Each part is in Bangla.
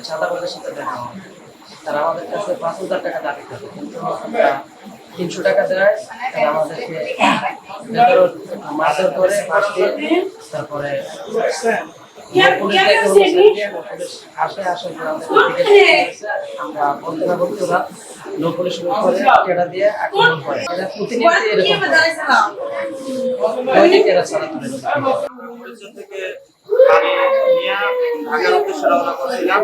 চাঁদাবাজের সাথে দেখা হয়, তারা আমাদের কাছে 5,000 টাকা দাবি করে, কিন্তু 300 টাকা দেয়। তারা আমাদেরকে মারধর করে, তারপরে আমরা বলতে না বলতে ওরা লো পুলিশ করে কেটা দিয়ে আক্রমণ করে। প্রতিনিয়ত এরকম এরা ছাড়া তুলে থেকে গাড়ি নিয়ে ঢাকার উদ্দেশ্যে রওনা করছিলাম।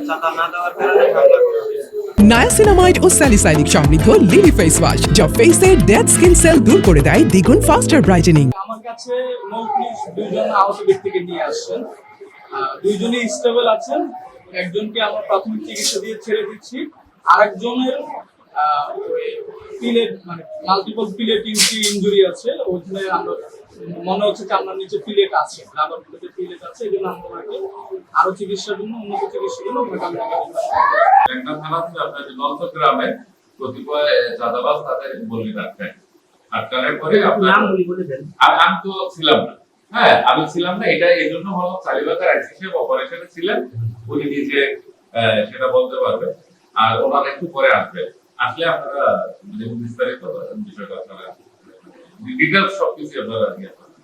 চাঁদা না দেওয়ার কারণে হামলা করা হয়েছে। নায়াসিনামাইড ও স্যালিসাইলিক সমৃদ্ধ লিলি ফেস ওয়াশ যা ফেসের ডেড স্কিন সেল দূর করে দেয় দ্বিগুণ ফাস্টার ব্রাইটেনিং। আমার কাছে দুইজন আহত ব্যক্তিকে নিয়ে আসছেন, দুইজনই স্টেবল আছেন। একজনকে আমরা প্রাথমিক চিকিৎসা দিয়ে ছেড়ে দিচ্ছি, আরেকজনের পিলেট মানে মাল্টিপল পিলেট ইনজুরি আছে। ওখানে আমরা মনে হচ্ছে যে আপনার নিচে পিলেট আছে, রাবার প্লেটের পিলেট আছে। এই জন্য আমরা ওনাকে আরো চিকিৎসার জন্য উন্নত চিকিৎসার জন্য ওনাকে আমরা একটা থানা ছিল আপনার নলছ গ্রামে কতিপয় চাঁদাবাজ তাদের বলি রাখতেন। আটকানোর পরে আপনার আমি তো ছিলাম না, হ্যাঁ আমি ছিলাম না, এটা এই জন্য হলো চালিবাজার আইসি সাহেব অপারেশনে ছিলেন, উনি নিজে সেটা বলতে পারবে। আর ওনারা একটু পরে আসবে, আসলে আপনারা বিস্তারিত বিষয়টা আপনারা ডিটেলস সবকিছু আপনারা